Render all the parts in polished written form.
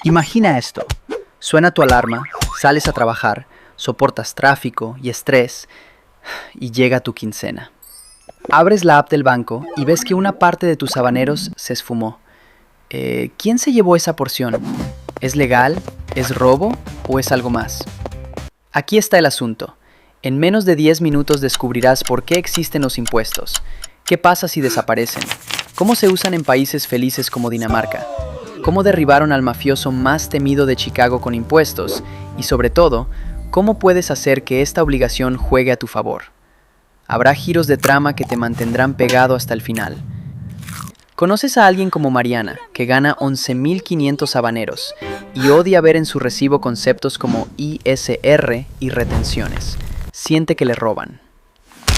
Imagina esto. Suena tu alarma, sales a trabajar, soportas tráfico y estrés y llega tu quincena. Abres la app del banco y ves que una parte de tus habaneros se esfumó. ¿Quién se llevó esa porción? ¿Es legal? ¿Es robo? ¿O es algo más? Aquí está el asunto. En menos de 10 minutos descubrirás por qué existen los impuestos. ¿Qué pasa si desaparecen? ¿Cómo se usan en países felices como Dinamarca? ¿Cómo derribaron al mafioso más temido de Chicago con impuestos? Y sobre todo, ¿cómo puedes hacer que esta obligación juegue a tu favor? Habrá giros de trama que te mantendrán pegado hasta el final. ¿Conoces a alguien como Mariana, que gana 11.500 habaneros y odia ver en su recibo conceptos como ISR y retenciones? Siente que le roban.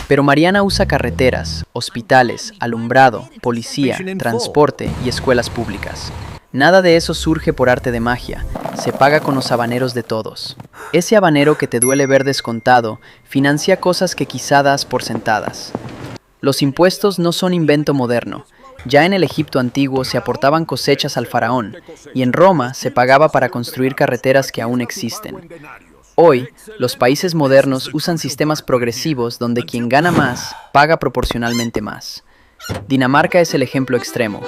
Pero Mariana usa carreteras, hospitales, alumbrado, policía, transporte y escuelas públicas. Nada de eso surge por arte de magia, se paga con los habaneros de todos. Ese habanero que te duele ver descontado financia cosas que quizá das por sentadas. Los impuestos no son invento moderno. Ya en el Egipto antiguo se aportaban cosechas al faraón, y en Roma se pagaba para construir carreteras que aún existen. Hoy, los países modernos usan sistemas progresivos donde quien gana más, paga proporcionalmente más. Dinamarca es el ejemplo extremo.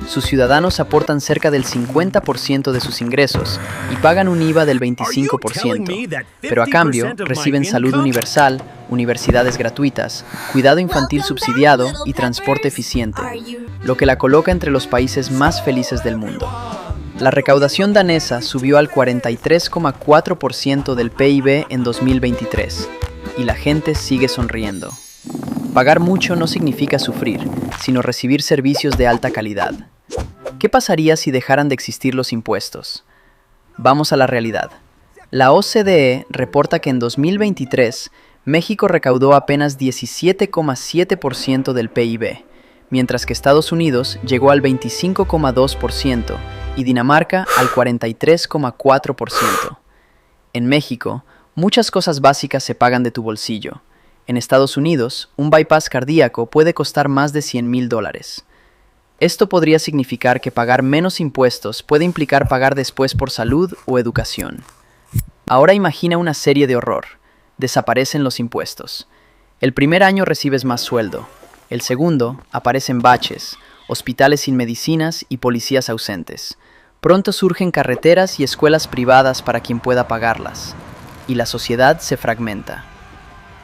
Sus ciudadanos aportan cerca del 50% de sus ingresos y pagan un IVA del 25%, pero a cambio reciben salud universal, universidades gratuitas, cuidado infantil subsidiado y transporte eficiente, lo que la coloca entre los países más felices del mundo. La recaudación danesa subió al 43,4% del PIB en 2023 y la gente sigue sonriendo. Pagar mucho no significa sufrir, sino recibir servicios de alta calidad. ¿Qué pasaría si dejaran de existir los impuestos? Vamos a la realidad. La OCDE reporta que en 2023, México recaudó apenas 17,7% del PIB, mientras que Estados Unidos llegó al 25,2% y Dinamarca al 43,4%. En México, muchas cosas básicas se pagan de tu bolsillo. En Estados Unidos, un bypass cardíaco puede costar más de $100,000. Esto podría significar que pagar menos impuestos puede implicar pagar después por salud o educación. Ahora imagina una serie de horror. Desaparecen los impuestos. El primer año recibes más sueldo. El segundo, aparecen baches, hospitales sin medicinas y policías ausentes. Pronto surgen carreteras y escuelas privadas para quien pueda pagarlas. Y la sociedad se fragmenta.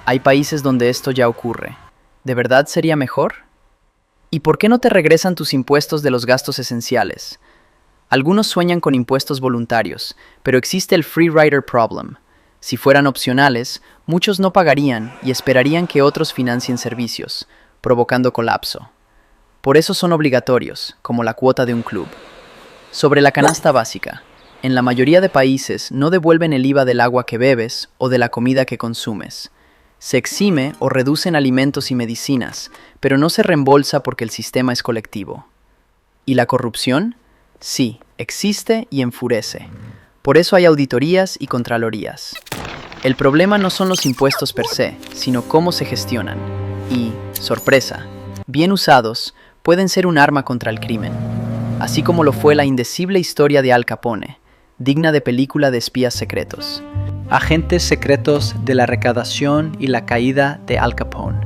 Hay países donde esto ya ocurre. ¿De verdad sería mejor? ¿Y por qué no te regresan tus impuestos de los gastos esenciales? Algunos sueñan con impuestos voluntarios, pero existe el free rider problem. Si fueran opcionales, muchos no pagarían y esperarían que otros financien servicios, provocando colapso. Por eso son obligatorios, como la cuota de un club. Sobre la canasta básica. En la mayoría de países no devuelven el IVA del agua que bebes o de la comida que consumes. Se exime o reducen alimentos y medicinas, pero no se reembolsa porque el sistema es colectivo. ¿Y la corrupción? Sí, existe y enfurece. Por eso hay auditorías y contralorías. El problema no son los impuestos per se, sino cómo se gestionan. Y, sorpresa, bien usados, pueden ser un arma contra el crimen. Así como lo fue la indecible historia de Al Capone, digna de película de espías secretos. Agentes secretos de la recaudación y la caída de Al Capone.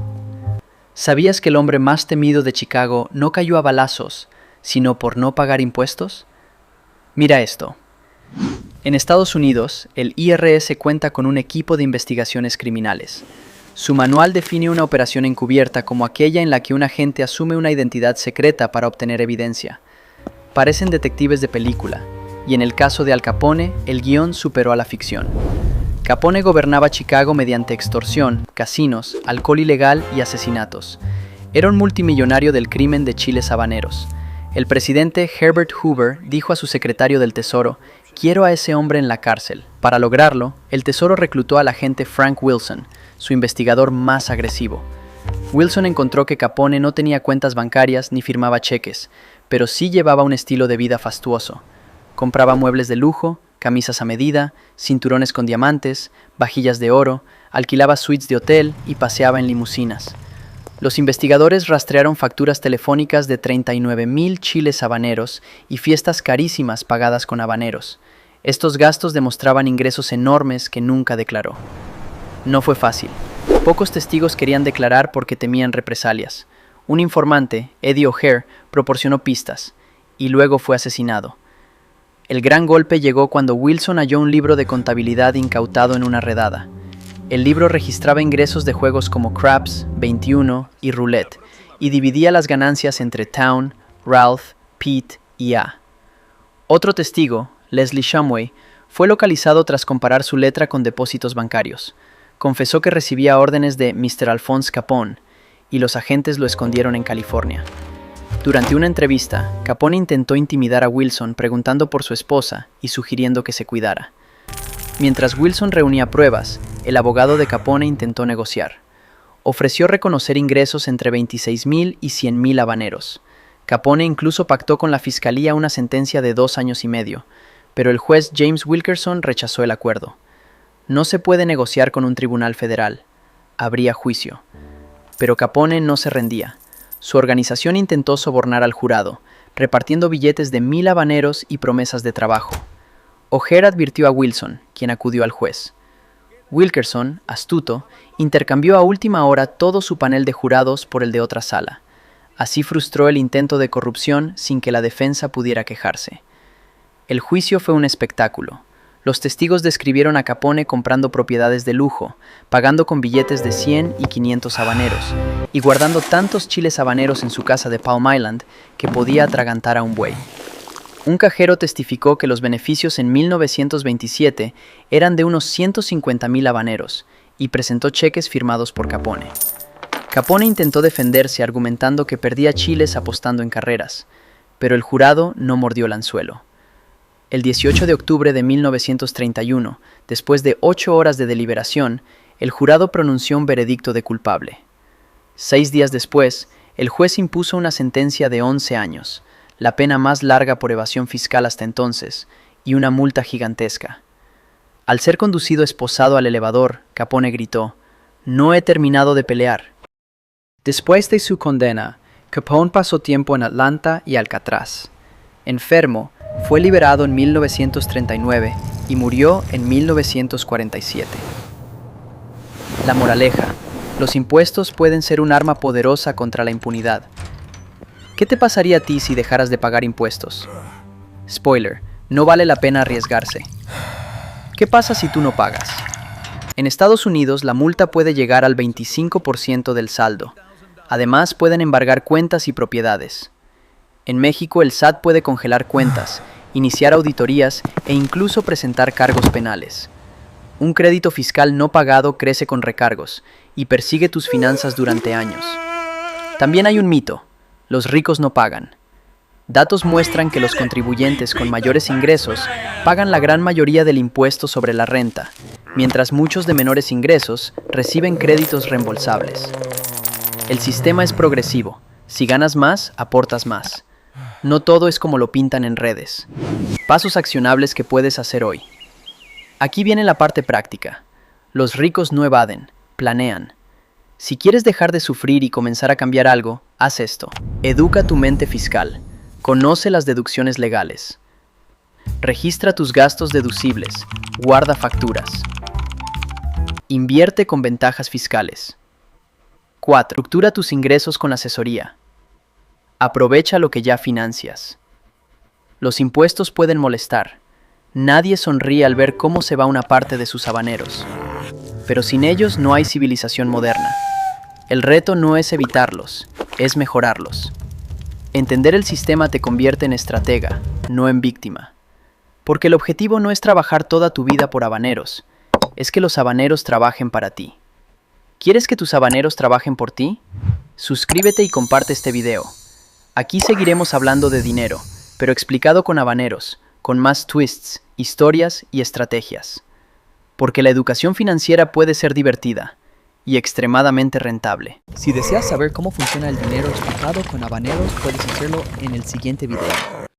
¿Sabías que el hombre más temido de Chicago no cayó a balazos, sino por no pagar impuestos? Mira esto. En Estados Unidos, el IRS cuenta con un equipo de investigaciones criminales. Su manual define una operación encubierta como aquella en la que un agente asume una identidad secreta para obtener evidencia. Parecen detectives de película, y en el caso de Al Capone, el guión superó a la ficción. Capone gobernaba Chicago mediante extorsión, casinos, alcohol ilegal y asesinatos. Era un multimillonario del crimen de chiles habaneros. El presidente Herbert Hoover dijo a su secretario del Tesoro: «Quiero a ese hombre en la cárcel». Para lograrlo, el Tesoro reclutó al agente Frank Wilson, su investigador más agresivo. Wilson encontró que Capone no tenía cuentas bancarias ni firmaba cheques, pero sí llevaba un estilo de vida fastuoso. Compraba muebles de lujo, camisas a medida, cinturones con diamantes, vajillas de oro, alquilaba suites de hotel y paseaba en limusinas. Los investigadores rastrearon facturas telefónicas de 39,000 chiles habaneros y fiestas carísimas pagadas con habaneros. Estos gastos demostraban ingresos enormes que nunca declaró. No fue fácil. Pocos testigos querían declarar porque temían represalias. Un informante, Eddie O'Hare, proporcionó pistas, y luego fue asesinado. El gran golpe llegó cuando Wilson halló un libro de contabilidad incautado en una redada. El libro registraba ingresos de juegos como Craps, 21 y Roulette, y dividía las ganancias entre Town, Ralph, Pete y A. Otro testigo, Leslie Shumway, fue localizado tras comparar su letra con depósitos bancarios. Confesó que recibía órdenes de Mr. Alphonse Capone, y los agentes lo escondieron en California. Durante una entrevista, Capone intentó intimidar a Wilson preguntando por su esposa y sugiriendo que se cuidara. Mientras Wilson reunía pruebas, el abogado de Capone intentó negociar. Ofreció reconocer ingresos entre 26,000 y 100,000 habaneros. Capone incluso pactó con la fiscalía una sentencia de 2 años y medio, pero el juez James Wilkerson rechazó el acuerdo. No se puede negociar con un tribunal federal. Habría juicio. Pero Capone no se rendía. Su organización intentó sobornar al jurado, repartiendo billetes de 1,000 habaneros y promesas de trabajo. O'Hare advirtió a Wilson, quien acudió al juez. Wilkerson, astuto, intercambió a última hora todo su panel de jurados por el de otra sala. Así frustró el intento de corrupción sin que la defensa pudiera quejarse. El juicio fue un espectáculo. Los testigos describieron a Capone comprando propiedades de lujo, pagando con billetes de 100 y 500 habaneros, y guardando tantos chiles habaneros en su casa de Palm Island que podía atragantar a un buey. Un cajero testificó que los beneficios en 1927 eran de unos 150,000 habaneros y presentó cheques firmados por Capone. Capone intentó defenderse argumentando que perdía chiles apostando en carreras, pero el jurado no mordió el anzuelo. El 18 de octubre de 1931, después de 8 horas de deliberación, el jurado pronunció un veredicto de culpable. 6 días después, el juez impuso una sentencia de 11 años, la pena más larga por evasión fiscal hasta entonces, y una multa gigantesca. Al ser conducido esposado al elevador, Capone gritó: «No he terminado de pelear». Después de su condena, Capone pasó tiempo en Atlanta y Alcatraz. Enfermo, fue liberado en 1939 y murió en 1947. La moraleja: los impuestos pueden ser un arma poderosa contra la impunidad. ¿Qué te pasaría a ti si dejaras de pagar impuestos? Spoiler, no vale la pena arriesgarse. ¿Qué pasa si tú no pagas? En Estados Unidos, la multa puede llegar al 25% del saldo. Además, pueden embargar cuentas y propiedades. En México, el SAT puede congelar cuentas, iniciar auditorías e incluso presentar cargos penales. Un crédito fiscal no pagado crece con recargos y persigue tus finanzas durante años. También hay un mito: los ricos no pagan. Datos muestran que los contribuyentes con mayores ingresos pagan la gran mayoría del impuesto sobre la renta, mientras muchos de menores ingresos reciben créditos reembolsables. El sistema es progresivo. Si ganas más, aportas más. No todo es como lo pintan en redes. Pasos accionables que puedes hacer hoy. Aquí viene la parte práctica. Los ricos no evaden, planean. Si quieres dejar de sufrir y comenzar a cambiar algo, haz esto. Educa tu mente fiscal. Conoce las deducciones legales. Registra tus gastos deducibles. Guarda facturas. Invierte con ventajas fiscales. 4. Estructura tus ingresos con asesoría. Aprovecha lo que ya financias. Los impuestos pueden molestar. Nadie sonríe al ver cómo se va una parte de sus habaneros. Pero sin ellos no hay civilización moderna. El reto no es evitarlos, es mejorarlos. Entender el sistema te convierte en estratega, no en víctima. Porque el objetivo no es trabajar toda tu vida por habaneros, es que los habaneros trabajen para ti. ¿Quieres que tus habaneros trabajen por ti? Suscríbete y comparte este video. Aquí seguiremos hablando de dinero, pero explicado con habaneros, con más twists, historias y estrategias. Porque la educación financiera puede ser divertida y extremadamente rentable. Si deseas saber cómo funciona el dinero explicado con habaneros, puedes hacerlo en el siguiente video.